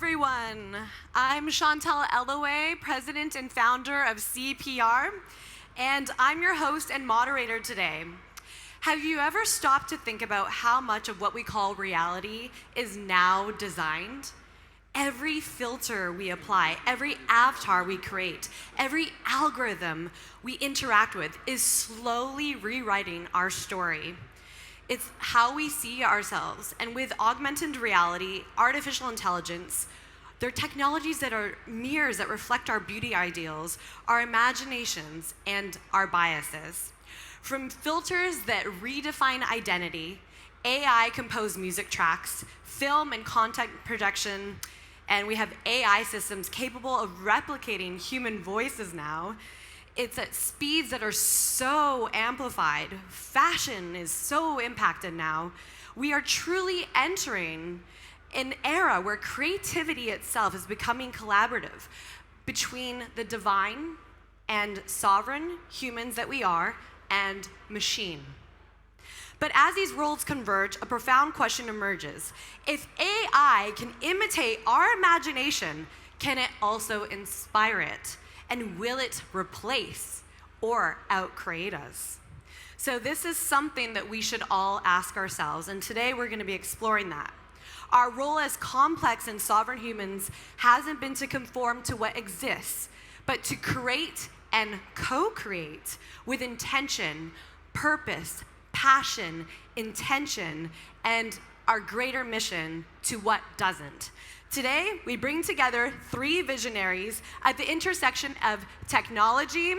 everyone. I'm Chantel Elloway, president and founder of CEPR, and I'm your host and moderator today. Have you ever stopped to think about how much of what we call reality is now designed? Every filter we apply, every avatar we create, every algorithm we interact with is slowly rewriting our story. It's how we see ourselves. And with augmented reality, artificial intelligence, they're technologies that are mirrors that reflect our beauty ideals, our imaginations, and our biases. From filters that redefine identity, AI-composed music tracks, film and content projection, and we have AI systems capable of replicating human voices now. It's at speeds that are so amplified. Fashion is so impacted now. We are truly entering an era where creativity itself is becoming collaborative between the divine and sovereign humans that we are and machine. But as these worlds converge, a profound question emerges. If AI can imitate our imagination, can it also inspire it? And will it replace or outcreate us? So this is something that we should all ask ourselves, and today we're going to be exploring that. Our role as complex and sovereign humans hasn't been to conform to what exists, but to create and co-create with intention, purpose, passion, intention, and our greater mission to what doesn't. Today, we bring together three visionaries at the intersection of technology,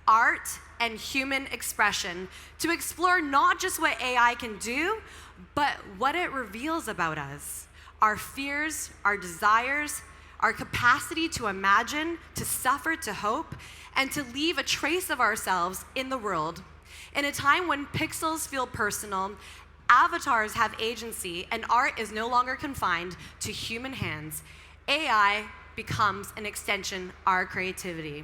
art, and human expression to explore not just what AI can do, but what it reveals about us, our fears, our desires, our capacity to imagine, to suffer, to hope, and to leave a trace of ourselves in the world. In a time when pixels feel personal, avatars have agency, and art is no longer confined to human hands, AI becomes an extension of our creativity.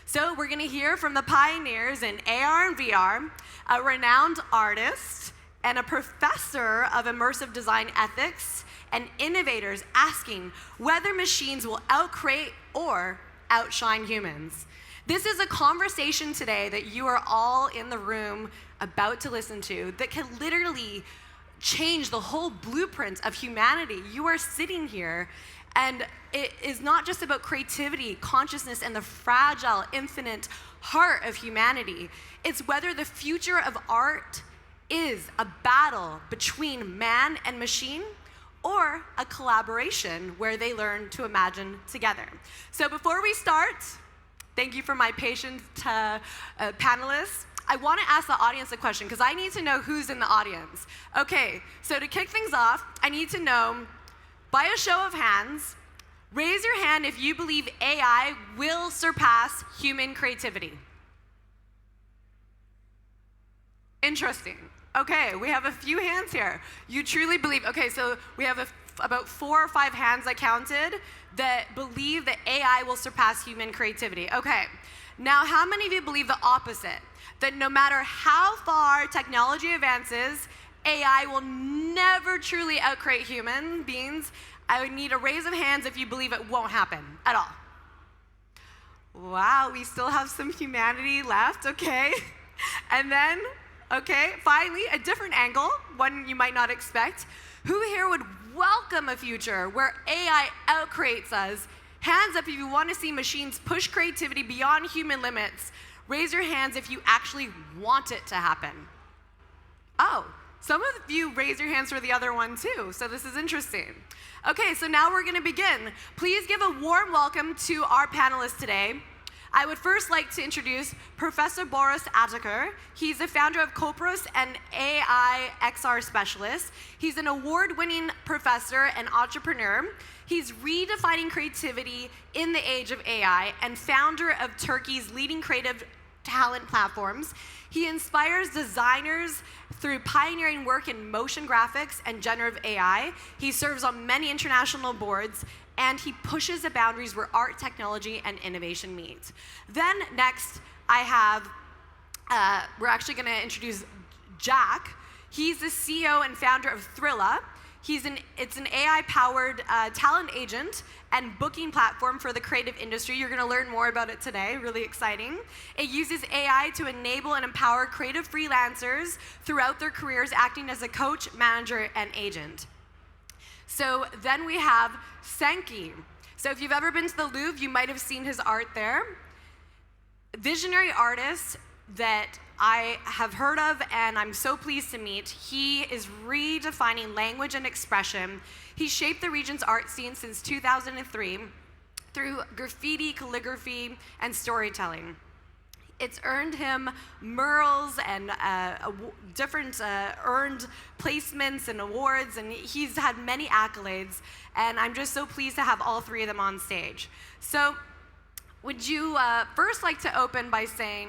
So we're going to hear from the pioneers in AR and VR, a renowned artist and a professor of immersive design ethics, and innovators asking whether machines will outcreate or outshine humans. This is a conversation today that you are all in the room about to listen to that can literally change the whole blueprint of humanity. You are sitting here, and it is not just about creativity, consciousness, and the fragile, infinite heart of humanity. It's whether the future of art is a battle between man and machine or a collaboration where they learn to imagine together. So before we start, thank you for my patient panelists. I want to ask the audience a question because I need to know who's in the audience. Okay, so to kick things off, I need to know, by a show of hands, raise your hand if you believe AI will surpass human creativity. Interesting. Okay, we have a few hands here. You truly believe, okay, so we have about 4 or 5 hands I counted that believe that AI will surpass human creativity. Okay, now how many of you believe the opposite? That no matter how far technology advances, AI will never truly outcreate human beings? I would need a raise of hands if you believe it won't happen at all. Wow, we still have some humanity left, okay. And then, okay, finally, a different angle, one you might not expect. Who here would welcome a future where AI outcreates us? Hands up if you want to see machines push creativity beyond human limits. Raise your hands if you actually want it to happen. Oh, some of you raise your hands for the other one too, so this is interesting. Okay, so now we're gonna begin. Please give a warm welcome to our panelists today. I would first like to introduce Professor Barış Atiker. He's the founder of Kopros and AI XR specialist. He's an award-winning professor and entrepreneur. He's redefining creativity in the age of AI and founder of Turkey's leading creative talent platforms. He inspires designers through pioneering work in motion graphics and generative AI. He serves on many international boards, and he pushes the boundaries where art, technology, and innovation meet. Then next, I have, we're actually gonna introduce Jack. He's the CEO and founder of Thrilla. It's an AI-powered talent agent and booking platform for the creative industry. You're going to learn more about it today, really exciting. It uses AI to enable and empower creative freelancers throughout their careers, acting as a coach, manager, and agent. So then we have Sanki. So if you've ever been to the Louvre, you might have seen his art there. Visionary artist that I have heard of and I'm so pleased to meet. He is redefining language and expression. He shaped the region's art scene since 2003 through graffiti, calligraphy, and storytelling. It's earned him murals and different earned placements and awards, and he's had many accolades, and I'm just so pleased to have all three of them on stage. So would you first like to open by saying,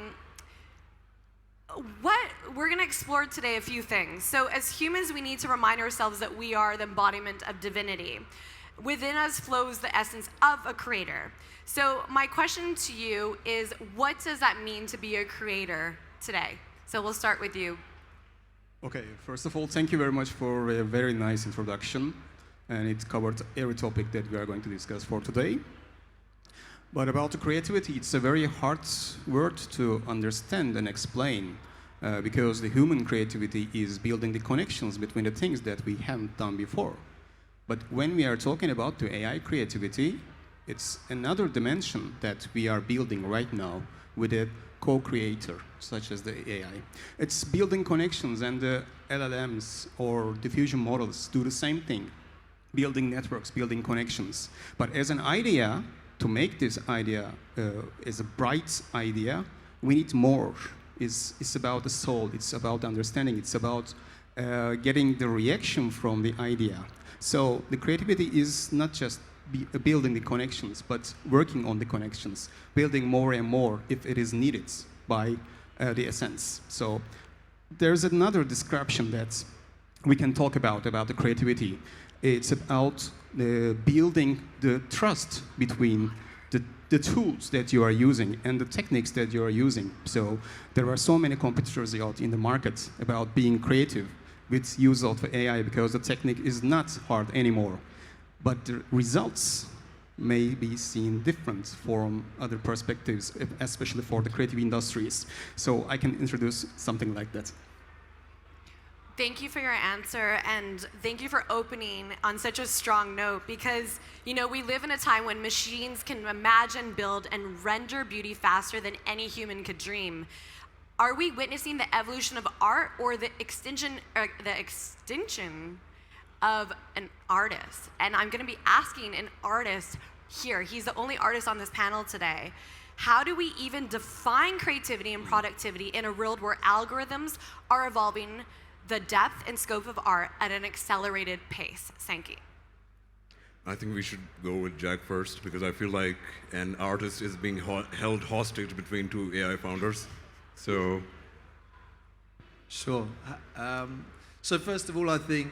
we're going to explore today a few things. So as humans, we need to remind ourselves that we are the embodiment of divinity. Within us flows the essence of a creator. So my question to you is, what does that mean to be a creator today? So we'll start with you. Okay, first of all, thank you very much for a very nice introduction. And it covered every topic that we are going to discuss for today. But about the creativity, it's a very hard word to understand and explain because the human creativity is building the connections between the things that we haven't done before. But when we are talking about the AI creativity, it's another dimension that we are building right now with a co-creator, such as the AI. It's building connections, and the LLMs or diffusion models do the same thing, building networks, building connections. But as an idea, to make this idea as a bright idea, we need more. It's about the soul, it's about understanding, it's about getting the reaction from the idea. So the creativity is not just building the connections, but working on the connections, building more and more if it is needed by the essence. So there's another description that we can talk about the creativity. It's about building the trust between the tools that you are using and the techniques that you are using. So there are so many competitors out in the market about being creative with use of AI because the technique is not hard anymore. But the results may be seen different from other perspectives, especially for the creative industries. So I can introduce something like that. Thank you for your answer, and thank you for opening on such a strong note, because we live in a time when machines can imagine, build, and render beauty faster than any human could dream. Are we witnessing the evolution of art or the extinction of an artist? And I'm going to be asking an artist here. He's the only artist on this panel today. How do we even define creativity and productivity in a world where algorithms are evolving the depth and scope of art at an accelerated pace? Sanki. I think we should go with Jack first, because I feel like an artist is being held hostage between two AI founders. So. Sure. So first of all, I think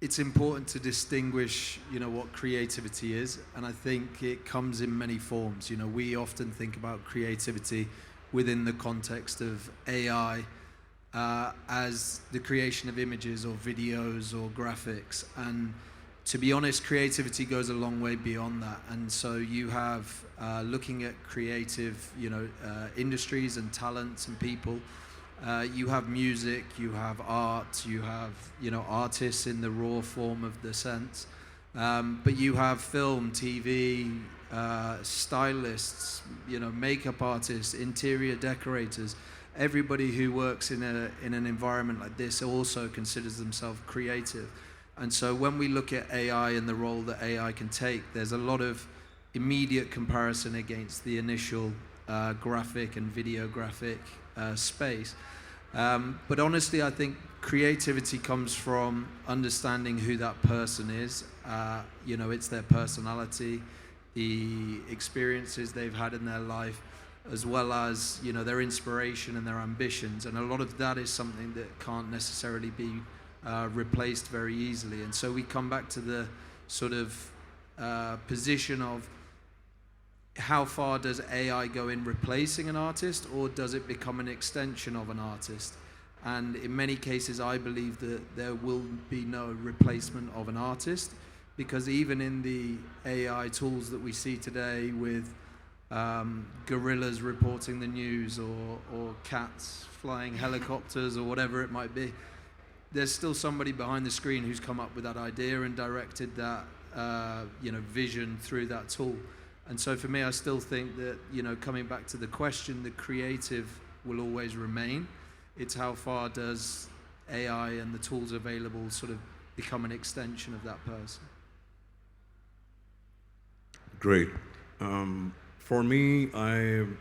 it's important to distinguish, what creativity is, and I think it comes in many forms. We often think about creativity within the context of AI. As the creation of images or videos or graphics. And to be honest, creativity goes a long way beyond that. And so you have, looking at creative, industries and talents and people, you have music, you have art, you have, artists in the raw form of the sense. But you have film, TV, stylists, makeup artists, interior decorators. Everybody who works in an environment like this also considers themselves creative. And so when we look at AI and the role that AI can take, there's a lot of immediate comparison against the initial graphic and videographic space. But honestly, I think creativity comes from understanding who that person is. It's their personality, the experiences they've had in their life, as well as their inspiration and their ambitions, and a lot of that is something that can't necessarily be replaced very easily. And so we come back to the sort of position of how far does AI go in replacing an artist, or does it become an extension of an artist? And in many cases, I believe that there will be no replacement of an artist, because even in the AI tools that we see today with gorillas reporting the news or cats flying helicopters or whatever it might be, there's still somebody behind the screen who's come up with that idea and directed that vision through that tool. And so for me, I still think that, coming back to the question, the creative will always remain. It's how far does AI and the tools available sort of become an extension of that person. Great. For me, I'm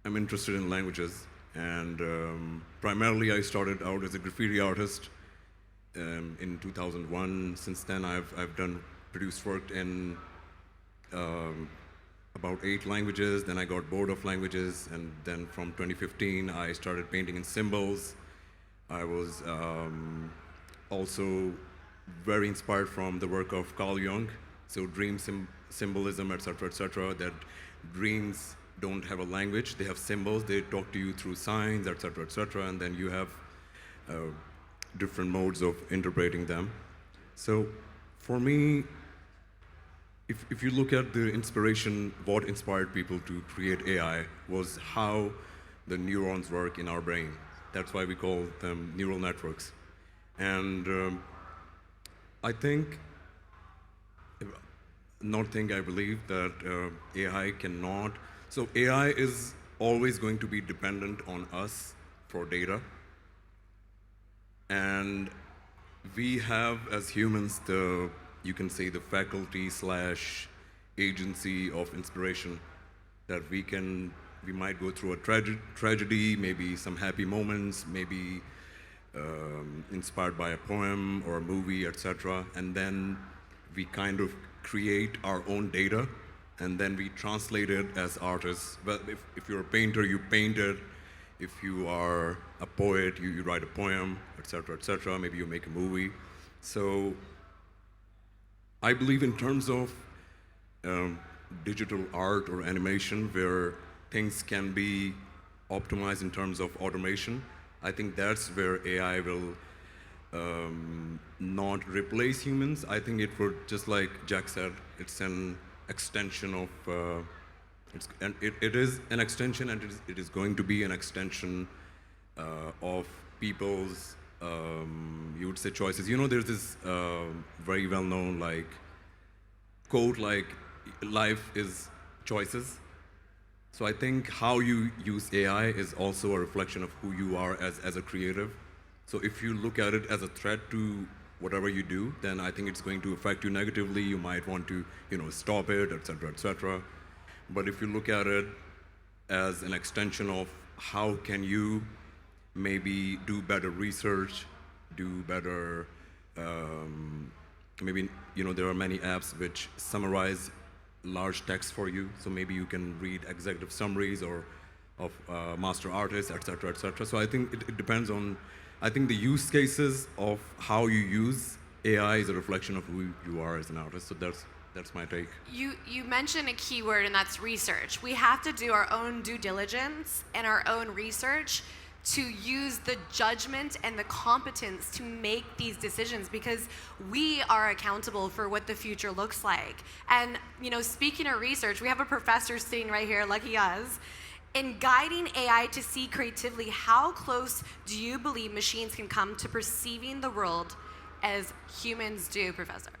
interested in languages, and primarily I started out as a graffiti artist in 2001. Since then, I've produced work in about 8 languages. Then I got bored of languages, and then from 2015, I started painting in symbols. I was also very inspired from the work of Carl Jung. So dream symbolism, etc., that dreams don't have a language, they have symbols, they talk to you through signs, etc., and then you have different modes of interpreting them. So for me, if you look at the inspiration, what inspired people to create AI was how the neurons work in our brain. That's why we call them neural networks. And I believe that AI cannot. So AI is always going to be dependent on us for data. And we have, as humans, you can say the faculty/agency of inspiration, that we might go through a tragedy, maybe some happy moments, maybe inspired by a poem or a movie, etc. And then we kind of create our own data, and then we translate it as artists. But if you're a painter, you paint it. If you are a poet, you write a poem, etc. Maybe you make a movie. So I believe in terms of digital art or animation, where things can be optimized in terms of automation, I think that's where AI will not replace humans. I think it would, just like Jack said, it's an extension of, it is an extension, and it is going to be an extension of people's, you would say, choices. There's this very well-known quote, life is choices. So I think how you use AI is also a reflection of who you are as a creative. So if you look at it as a threat to whatever you do, then I think it's going to affect you negatively. You might want to, stop it, etc. But if you look at it as an extension of how can you maybe do better research, do better, maybe, there are many apps which summarize large text for you. So maybe you can read executive summaries of master artists, etc. So I think it depends on, I think the use cases of how you use AI is a reflection of who you are as an artist. So that's my take. You mentioned a key word, and that's research. We have to do our own due diligence and our own research to use the judgment and the competence to make these decisions, because we are accountable for what the future looks like. And speaking of research, we have a professor sitting right here, lucky us. In guiding AI to see creatively, how close do you believe machines can come to perceiving the world as humans do, Professor?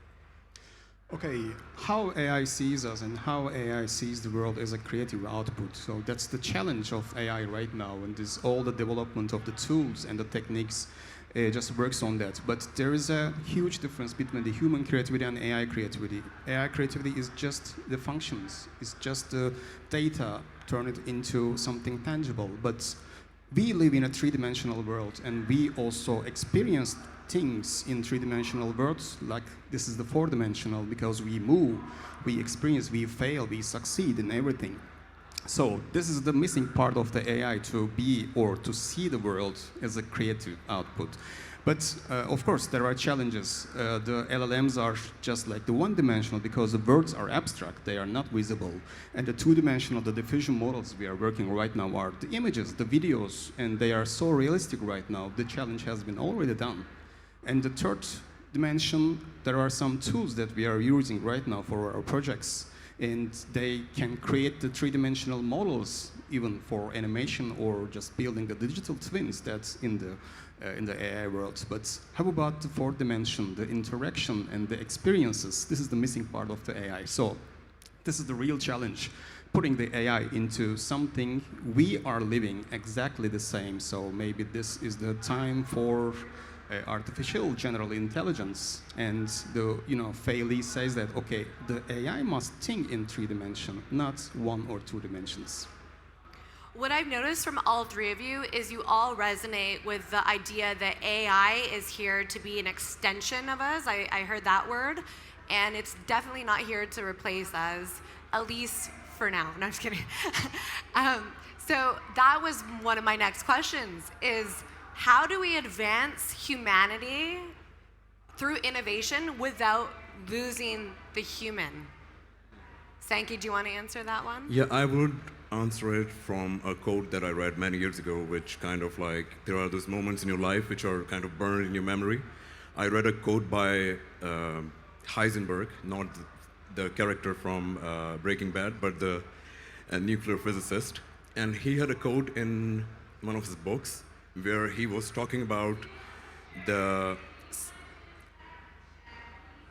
Okay, how AI sees us and how AI sees the world as a creative output. So that's the challenge of AI right now, and this all the development of the tools and the techniques just works on that. But there is a huge difference between the human creativity and AI creativity. AI creativity is just the functions, it's just the data, turn it into something tangible. But we live in a three-dimensional world, and we also experience things in three-dimensional worlds, like this is the four-dimensional, because we move, we experience, we fail, we succeed in everything. So this is the missing part of the AI, to be or to see the world as a creative output. But of course, there are challenges. The LLMs are just like the one-dimensional because the words are abstract, they are not visible. And the two-dimensional, the diffusion models we are working right now are the images, the videos, and they are so realistic right now. The challenge has been already done. And the third dimension, there are some tools that we are using right now for our projects, and they can create the three-dimensional models even for animation or just building the digital twins that's in the AI world. But how about the fourth dimension, the interaction and the experiences? This is the missing part of the AI. So this is the real challenge, putting the AI into something we are living exactly the same. So maybe this is the time for artificial general intelligence, and Fei Li says that okay, the AI must think in 3 dimensions, not 1 or 2 dimensions. What I've noticed from all three of you is you all resonate with the idea that AI is here to be an extension of us. I heard that word, and it's definitely not here to replace us, at least for now. No, I'm just kidding. So that was one of my next questions is, how do we advance humanity through innovation without losing the human? Sanki, do you want to answer that one? Yeah, I would answer it from a quote that I read many years ago, which kind of like, there are those moments in your life which are kind of burned in your memory. I read a quote by Heisenberg, not the character from Breaking Bad, but the nuclear physicist. And he had a quote in one of his books where he was talking about the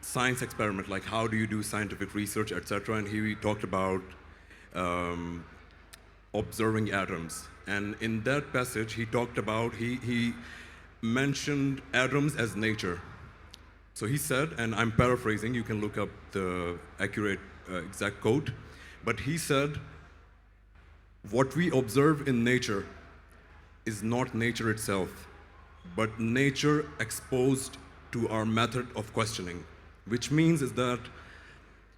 science experiment, like how do you do scientific research, etc. And he talked about observing atoms. And in that passage, he talked about, he mentioned atoms as nature. So he said, and I'm paraphrasing, you can look up the accurate exact quote, but he said, what we observe in nature is not nature itself, but nature exposed to our method of questioning, which means is that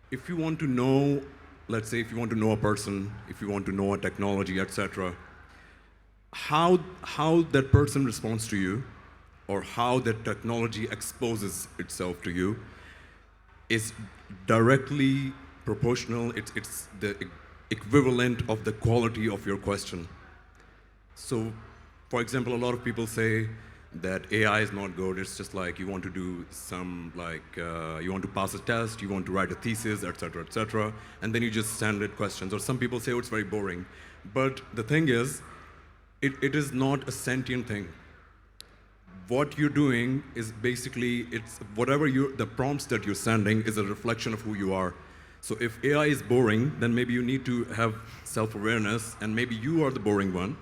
if you want to know, let's say if you want to know a person, if you want to know a technology, etc., how that person responds to you, or how that technology exposes itself to you, is directly proportional, it's the equivalent of the quality of your question. So, for example, a lot of people say that AI is not good. It's just like you want to do some, like, you want to pass a test, you want to write a thesis, etc., and then you just send it questions. Or some people say, oh, it's very boring. But the thing is, it is not a sentient thing. What you're doing is basically, it's whatever the prompts that you're sending is a reflection of who you are. So if AI is boring, then maybe you need to have self-awareness, and maybe you are the boring one,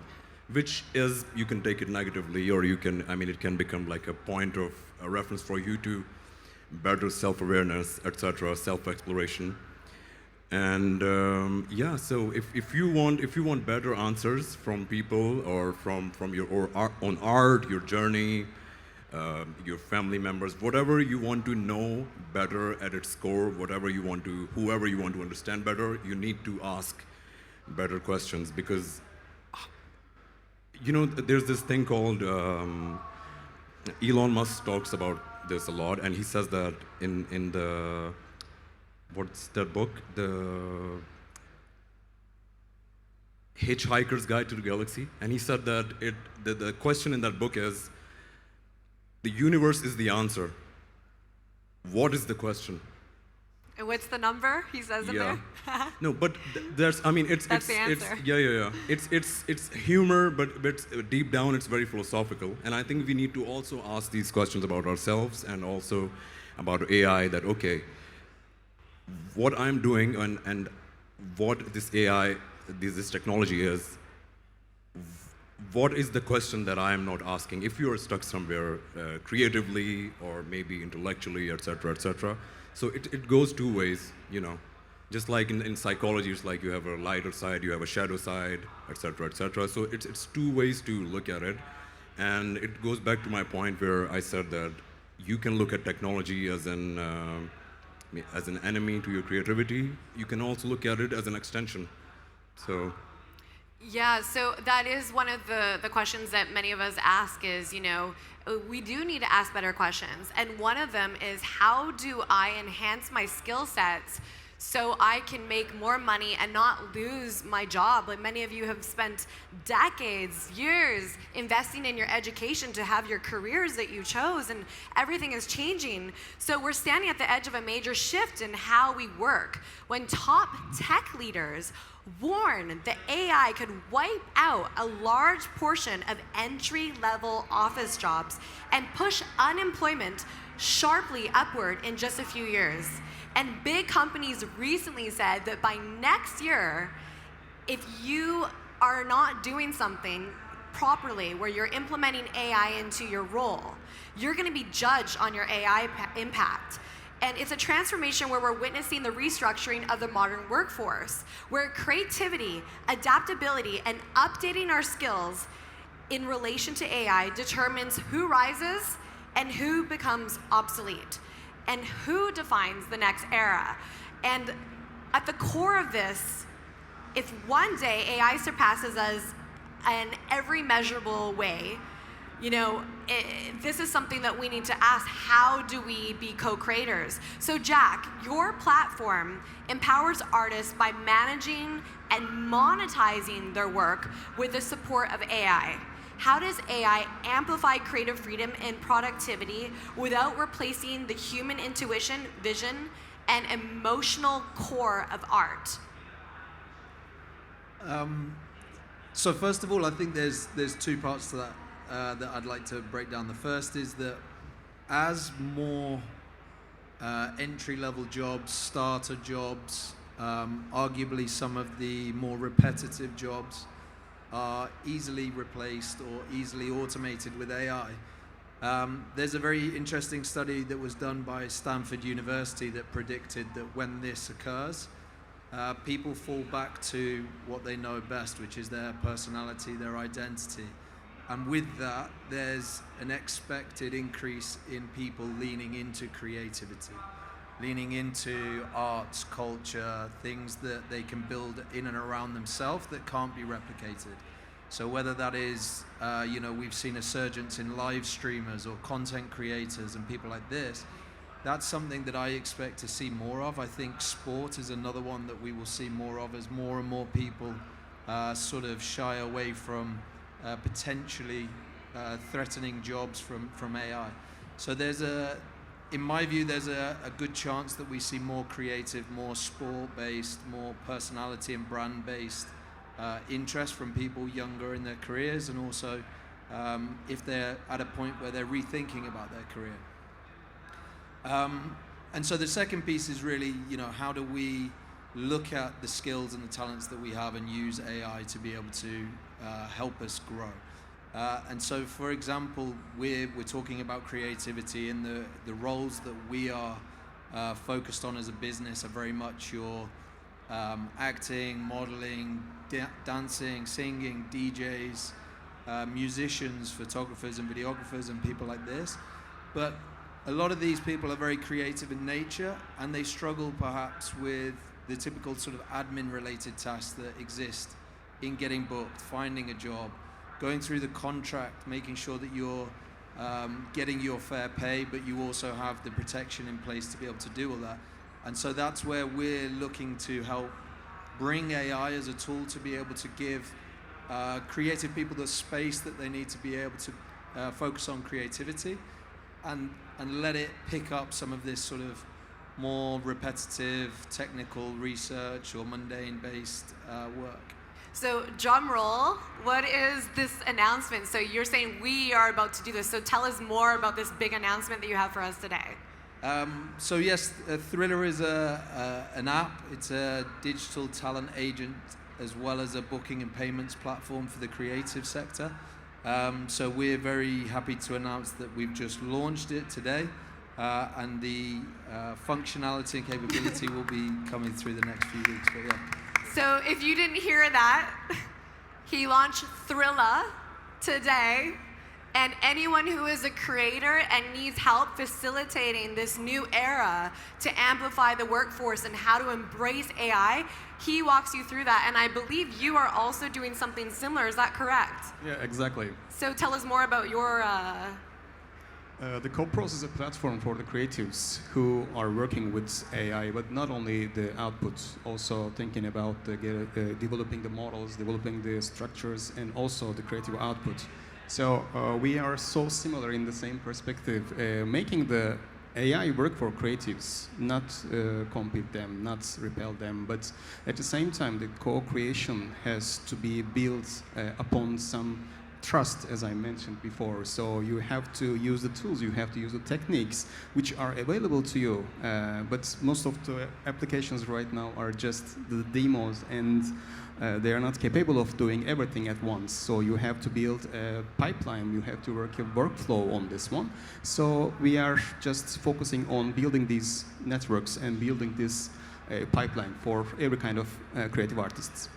which is, you can take it negatively, or you can, I mean, it can become like a point of a reference for you to better self-awareness, etc., self-exploration. And yeah, so if you want better answers from people, or from your own art, your journey, your family members, whatever you want to know better at its core, whoever you want to understand better, you need to ask better questions. Because there's this thing called, Elon Musk talks about this a lot, and he says that in the, what's that book? The Hitchhiker's Guide to the Galaxy. And he said that the question in that book is, the universe is the answer. What is the question? And what's the number? He says in there. No, but there's, I mean, That's the answer. It's humor, but deep down it's very philosophical. And I think we need to also ask these questions about ourselves and also about AI, that, okay, what I'm doing and what this AI, this technology is, what is the question that I am not asking? If you are stuck somewhere creatively or maybe intellectually, etc. So it goes two ways, Just like in psychology, it's like you have a lighter side, you have a shadow side, etc. So it's two ways to look at it. And it goes back to my point where I said that you can look at technology as an enemy to your creativity. You can also look at it as an extension. So Yeah, so that is one of the questions that many of us ask is, we do need to ask better questions. And one of them is, how do I enhance my skill sets so I can make more money and not lose my job? Like many of you have spent decades, years investing in your education to have your careers that you chose, and everything is changing. So we're standing at the edge of a major shift in how we work. When top tech leaders warn that AI could wipe out a large portion of entry-level office jobs and push unemployment sharply upward in just a few years. And big companies recently said that by next year, if you are not doing something properly, where you're implementing AI into your role, you're going to be judged on your AI impact. And it's a transformation where we're witnessing the restructuring of the modern workforce, where creativity, adaptability, and updating our skills in relation to AI determines who rises and who becomes obsolete, and who defines the next era. And at the core of this, if one day AI surpasses us in every measurable way, this is something that we need to ask: how do we be co-creators? So Jack, your platform empowers artists by managing and monetizing their work with the support of AI. How does AI amplify creative freedom and productivity without replacing the human intuition, vision, and emotional core of art? So first of all, I think there's two parts to that that I'd like to break down. The first is that as more entry-level jobs, starter jobs, arguably some of the more repetitive jobs are easily replaced or easily automated with AI. There's a very interesting study that was done by Stanford University that predicted that when this occurs, people fall back to what they know best, which is their personality, their identity. And with that, there's an expected increase in people leaning into creativity, leaning into arts, culture, things that they can build in and around themselves that can't be replicated. So whether that is, we've seen a surgence in live streamers or content creators and people like this, that's something that I expect to see more of. I think sport is another one that we will see more of as more and more people sort of shy away from potentially threatening jobs from AI. So in my view, there's a good chance that we see more creative, more sport-based, more personality and brand-based interest from people younger in their careers, and also if they're at a point where they're rethinking about their career. And so the second piece is really, how do we look at the skills and the talents that we have and use AI to be able to help us grow. And so, for example, we're talking about creativity, and the roles that we are focused on as a business are very much your acting, modeling, dancing, singing, DJs, musicians, photographers and videographers and people like this. But a lot of these people are very creative in nature, and they struggle perhaps with the typical sort of admin-related tasks that exist in getting booked, finding a job, going through the contract, making sure that you're getting your fair pay, but you also have the protection in place to be able to do all that. And so that's where we're looking to help bring AI as a tool to be able to give creative people the space that they need to be able to focus on creativity and let it pick up some of this sort of more repetitive technical research or mundane-based work. So drum roll, what is this announcement? So you're saying we are about to do this, so tell us more about this big announcement that you have for us today. So yes, Thrilla is an app. It's a digital talent agent as well as a booking and payments platform for the creative sector. So we're very happy to announce that we've just launched it today, and the functionality and capability will be coming through the next few weeks. But yeah. So if you didn't hear that, he launched Thrilla today, And anyone who is a creator and needs help facilitating this new era to amplify the workforce and how to embrace AI, he walks you through that. And I believe you are also doing something similar. Is that correct? Yeah, exactly. So tell us more about your... The CoPros is a platform for the creatives who are working with AI, but not only the output, also thinking about developing the models, developing the structures, and also the creative output. So we are so similar in the same perspective, making the AI work for creatives, not compete them, not repel them, but at the same time, the co-creation has to be built upon some trust, as I mentioned before. So you have to use the tools, you have to use the techniques which are available to you. But most of the applications right now are just the demos, and they are not capable of doing everything at once. So you have to build a pipeline, you have to work a workflow on this one. So we are just focusing on building these networks and building this pipeline for every kind of creative artists.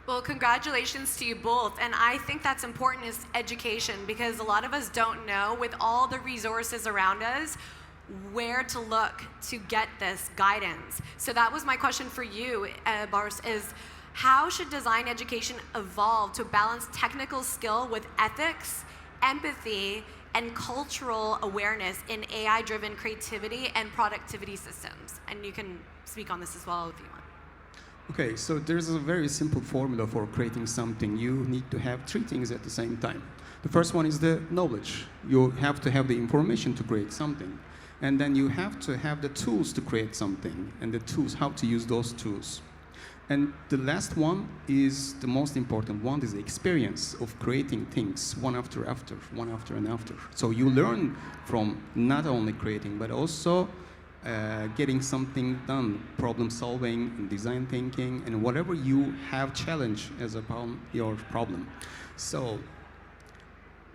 Well, congratulations to you both. And I think that's important is education, because a lot of us don't know, with all the resources around us, where to look to get this guidance. So that was my question for you, Barış, is how should design education evolve to balance technical skill with ethics, empathy, and cultural awareness in AI-driven creativity and productivity systems? And you can speak on this as well if you want. Okay, so there's a very simple formula for creating something. You need to have three things at the same time. The first one is the knowledge. You have to have the information to create something. And then you have to have the tools to create something, and the tools, how to use those tools. And the last one is the most important one, is the experience of creating things one after, one after and after. So you learn from not only creating, but also getting something done, problem solving and design thinking, and whatever you have challenge as upon your problem. So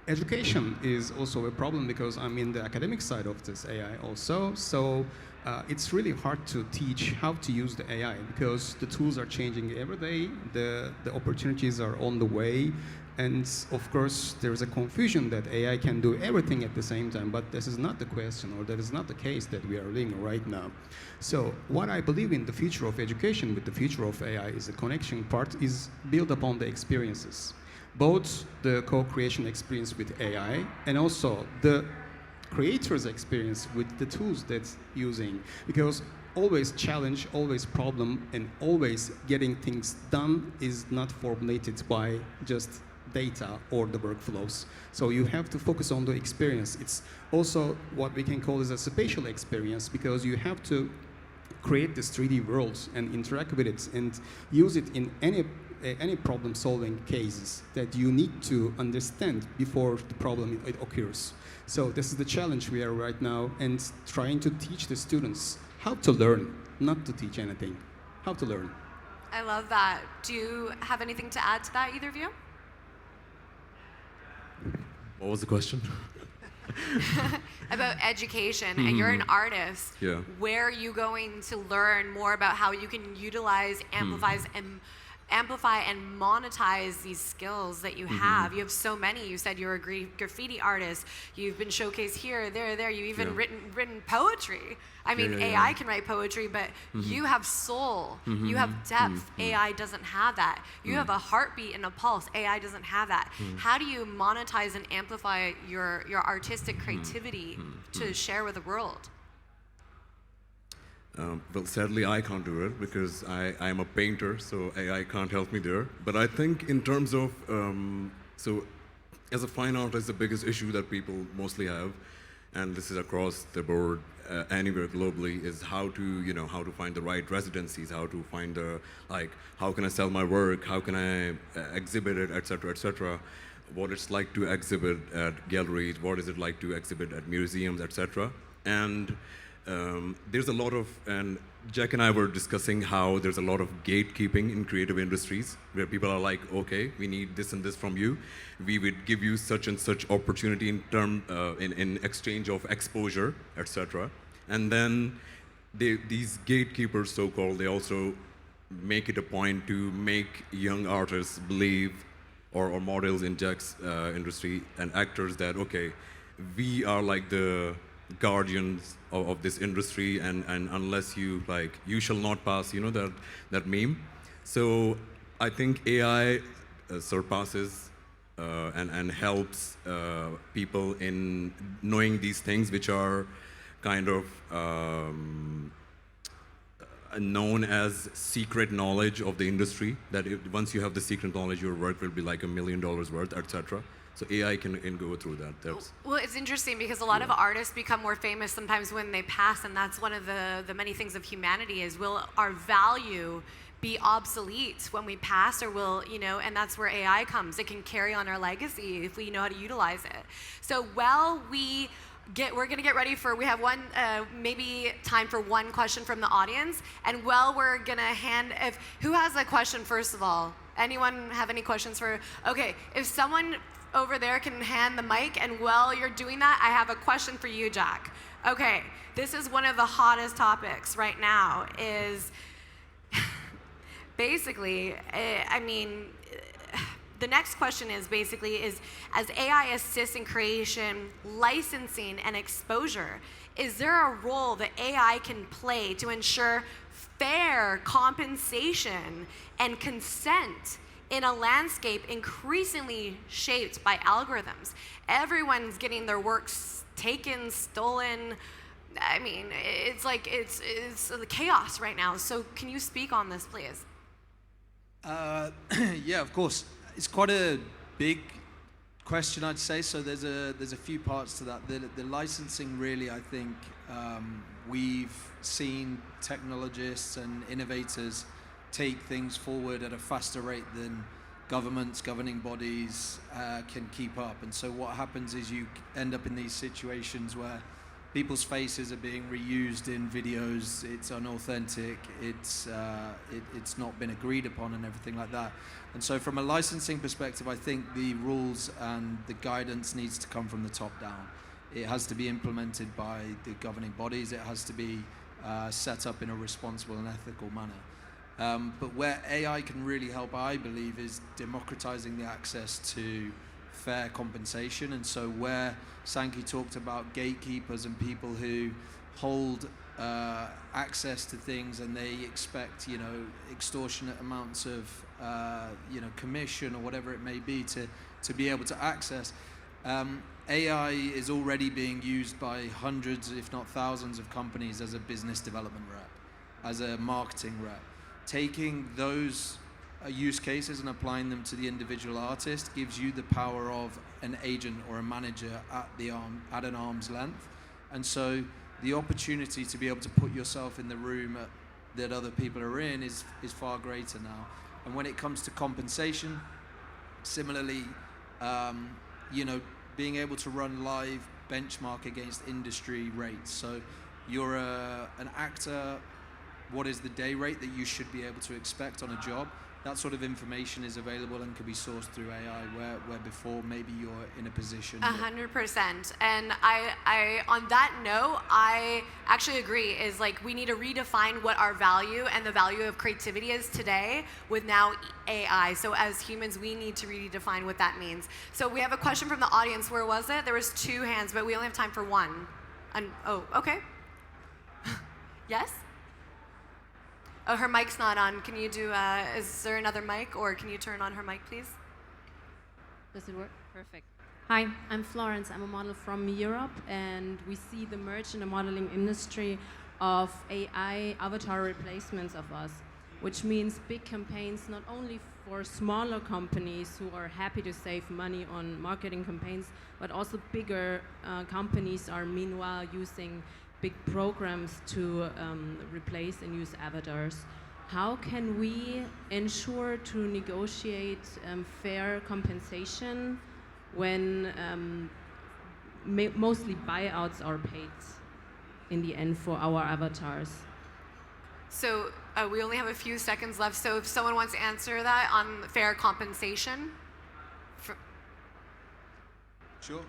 education is also a problem, because I'm in the academic side of this AI also. So it's really hard to teach how to use the AI, because the tools are changing every day, the opportunities are on the way, and of course there's a confusion that AI can do everything at the same time, but this is not the question, or that is not the case that we are living right now. So what I believe in the future of education with the future of AI is the connection part is built upon the experiences. Both the co-creation experience with AI and also the creator's experience with the tools that's using, because always challenge, always problem, and always getting things done is not formulated by just data or the workflows. So you have to focus on the experience. It's also what we can call as a spatial experience, because you have to create this 3D world and interact with it and use it in any problem-solving cases that you need to understand before the problem it occurs. So this is the challenge we are right now, and trying to teach the students how to learn, not to teach anything, how to learn. I love that. Do you have anything to add to that, either of you? What was the question? About education, and you're an artist. Yeah. Where are you going to learn more about how you can utilize, amplify and monetize these skills that you have? You have so many. You said you're a graffiti artist. You've been showcased here, there. You've even written poetry. I mean, AI can write poetry, but you have soul. You have depth. AI doesn't have that. You have a heartbeat and a pulse. AI doesn't have that. How do you monetize and amplify your artistic creativity to share with the world? Well, sadly, I can't do it because I'm a painter, so AI can't help me there. But I think in terms of, so as a fine artist, the biggest issue that people mostly have, and this is across the board, anywhere globally, is how to, how to find the right residencies, how to find the, how can I sell my work, how can I exhibit it, etc., what it's like to exhibit at galleries, what is it like to exhibit at museums, etc. And there's a lot of, and Jack and I were discussing how there's a lot of gatekeeping in creative industries, where people are like, okay, we need this and this from you. We would give you such and such opportunity in exchange of exposure, etc. And then these gatekeepers, so-called, they also make it a point to make young artists believe or models in Jack's industry and actors that, okay, we are like the guardians of this industry, and unless you like, you shall not pass, you know, that meme. So I think AI surpasses and helps people in knowing these things which are kind of known as secret knowledge of the industry, that once you have the secret knowledge, your work will be like $1 million worth, etc. So AI can go through that. Well, it's interesting because a lot of artists become more famous sometimes when they pass, and that's one of the many things of humanity is, will our value be obsolete when we pass, or will, you know, and that's where AI comes. It can carry on our legacy if we know how to utilize it. So while we're gonna get ready for, we have one, maybe time for one question from the audience, and we're gonna who has a question first of all? Anyone have any questions for, okay, if someone over there can hand the mic, and while you're doing that, I have a question for you, Jack. Okay, this is one of the hottest topics right now, is basically, the next question is basically, as AI assists in creation, licensing, and exposure, is there a role that AI can play to ensure fair compensation and consent in a landscape increasally shaped by algorithms? Everyone's getting their works taken, stolen. I mean, it's like, it's chaos right now. So can you speak on this, please? Yeah, of course. It's quite a big question, I'd say. So there's a few parts to that. The licensing, really, I think we've seen technologists and innovators take things forward at a faster rate than governments, governing bodies can keep up. And so what happens is you end up in these situations where people's faces are being reused in videos, it's unauthentic, it's not been agreed upon and everything like that. And so from a licensing perspective, I think the rules and the guidance needs to come from the top down. It has to be implemented by the governing bodies, it has to be set up in a responsible and ethical manner. But where AI can really help, I believe, is democratizing the access to fair compensation. And so where Sanki talked about gatekeepers and people who hold access to things and they expect, you know, extortionate amounts of, you know, commission or whatever it may be to be able to access. AI is already being used by hundreds, if not thousands, of companies as a business development rep, as a marketing rep. Taking those use cases and applying them to the individual artist gives you the power of an agent or a manager at an arm's length. And so the opportunity to be able to put yourself in the room that other people are in is far greater now. And when it comes to compensation, similarly, you know, being able to run live benchmark against industry rates. So you're an actor, what is the day rate that you should be able to expect on a job? That sort of information is available and can be sourced through AI, where before maybe you're in a position. 100%. And I on that note, I actually agree, is like we need to redefine what our value and the value of creativity is today with now AI. So as humans, we need to redefine what that means. So we have a question from the audience. Where was it? There was 2 hands, but we only have time for 1. Oh, okay. Yes? Oh, her mic's not on. Can you do, is there another mic, or can you turn on her mic, please? Does it work? Perfect. Hi, I'm Florence. I'm a model from Europe, and we see the merge in the modeling industry of AI avatar replacements of us, which means big campaigns not only for smaller companies who are happy to save money on marketing campaigns, but also bigger companies are meanwhile using big programs to replace and use avatars. How can we ensure to negotiate fair compensation when mostly buyouts are paid in the end for our avatars? So we only have a few seconds left. So if someone wants to answer that on fair compensation. Sure.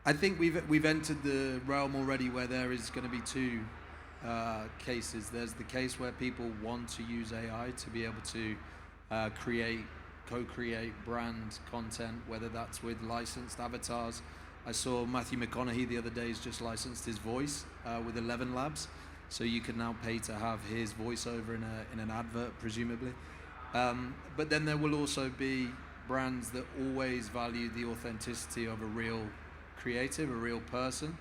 I think we've entered the realm already where there is going to be 2 cases. There's the case where people want to use AI to be able to create co-create brand content, whether that's with licensed avatars. I saw Matthew McConaughey the other day has just licensed his voice with 11 Labs, so you can now pay to have his voiceover in an advert, presumably. But then there will also be brands that always value the authenticity of a real creative, a real person.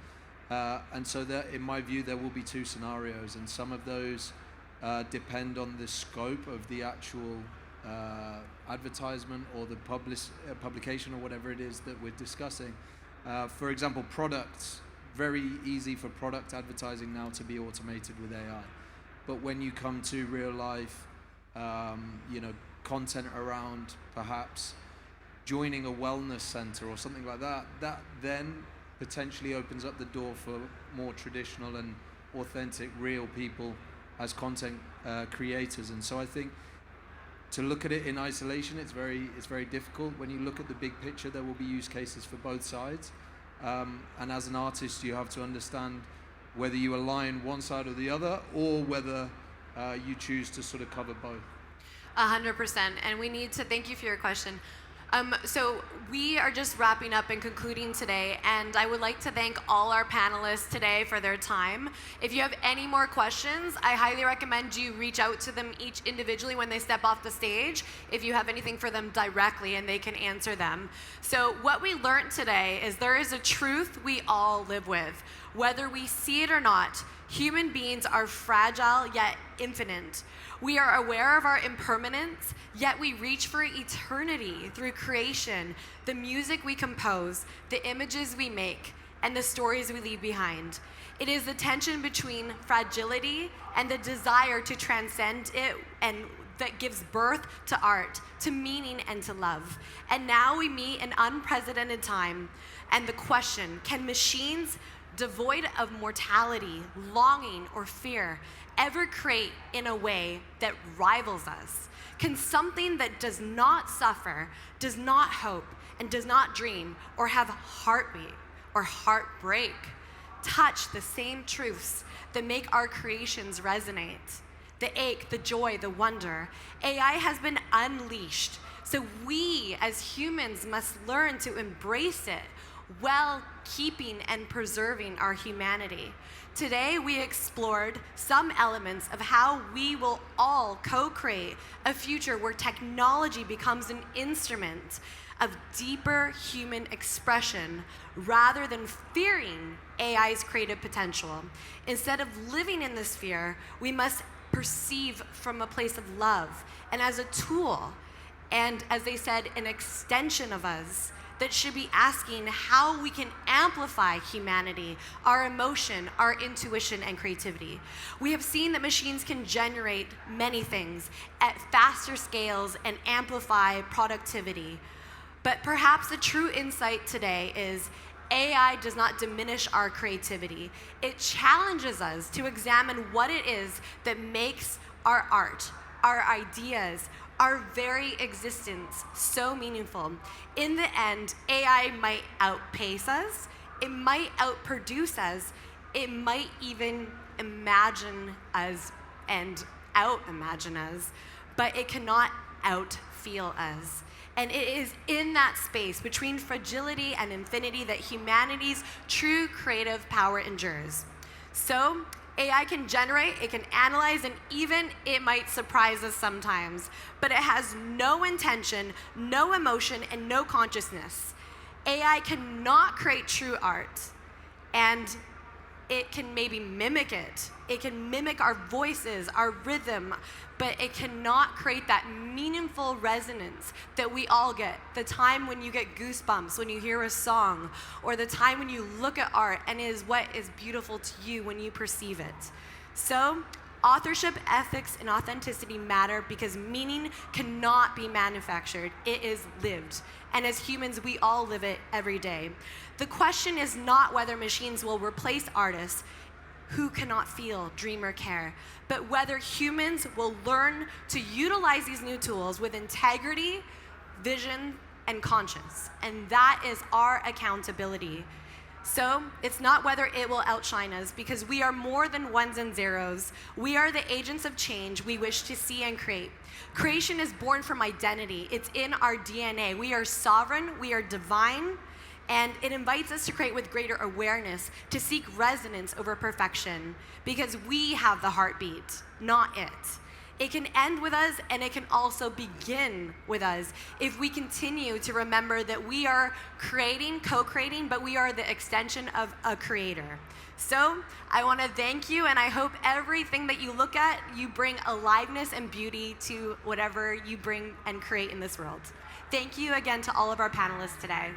And so that, in my view, there will be two scenarios, and some of those depend on the scope of the actual advertisement or the publication or whatever it is that we're discussing. For example, products, very easy for product advertising now to be automated with AI. But when you come to real life, content around perhaps joining a wellness center or something like that, that then potentially opens up the door for more traditional and authentic, real people as content creators. And so I think to look at it in isolation, it's very difficult. When you look at the big picture, there will be use cases for both sides. And as an artist, you have to understand whether you align one side or the other, or whether you choose to sort of cover both. 100%. And we need to thank you for your question. So we are just wrapping up and concluding today, and I would like to thank all our panelists today for their time. If you have any more questions, I highly recommend you reach out to them each individually when they step off the stage, if you have anything for them directly, and they can answer them. So what we learned today is there is a truth we all live with. Whether we see it or not, human beings are fragile yet infinite. We are aware of our impermanence, yet we reach for eternity through creation, the music we compose, the images we make, and the stories we leave behind. It is the tension between fragility and the desire to transcend it, and that gives birth to art, to meaning, and to love. And now we meet an unprecedented time, and the question, can machines devoid of mortality, longing, or fear ever create in a way that rivals us? Can something that does not suffer, does not hope, and does not dream, or have heartbeat or heartbreak, touch the same truths that make our creations resonate? The ache, the joy, the wonder. AI has been unleashed, so we as humans must learn to embrace it while keeping and preserving our humanity. Today, we explored some elements of how we will all co-create a future where technology becomes an instrument of deeper human expression rather than fearing AI's creative potential. Instead of living in this fear, we must perceive from a place of love and as a tool, and as they said, an extension of us that should be asking how we can amplify humanity, our emotion, our intuition, and creativity. We have seen that machines can generate many things at faster scales and amplify productivity. But perhaps the true insight today is AI does not diminish our creativity. It challenges us to examine what it is that makes our art, our ideas, our very existence so meaningful. In the end, AI might outpace us, it might outproduce us, it might even imagine us and out-imagine us, but it cannot out-feel us. And it is in that space between fragility and infinity that humanity's true creative power endures. So, AI can generate, it can analyze, and even it might surprise us sometimes, but it has no intention, no emotion, and no consciousness. AI cannot create true art, and it can maybe mimic it. It can mimic our voices, our rhythm, but it cannot create that meaningful resonance that we all get. The time when you get goosebumps when you hear a song, or the time when you look at art and it is what is beautiful to you when you perceive it. So, authorship, ethics, and authenticity matter because meaning cannot be manufactured. It is lived. And as humans, we all live it every day. The question is not whether machines will replace artists who cannot feel, dream, or care, but whether humans will learn to utilize these new tools with integrity, vision, and conscience. And that is our accountability. So it's not whether it will outshine us, because we are more than ones and zeros. We are the agents of change we wish to see and create. Creation is born from identity. It's in our DNA. We are sovereign, we are divine, and it invites us to create with greater awareness, to seek resonance over perfection, because we have the heartbeat, not it. It can end with us, and it can also begin with us if we continue to remember that we are creating, co-creating, but we are the extension of a creator. So I want to thank you, and I hope everything that you look at, you bring aliveness and beauty to whatever you bring and create in this world. Thank you again to all of our panelists today.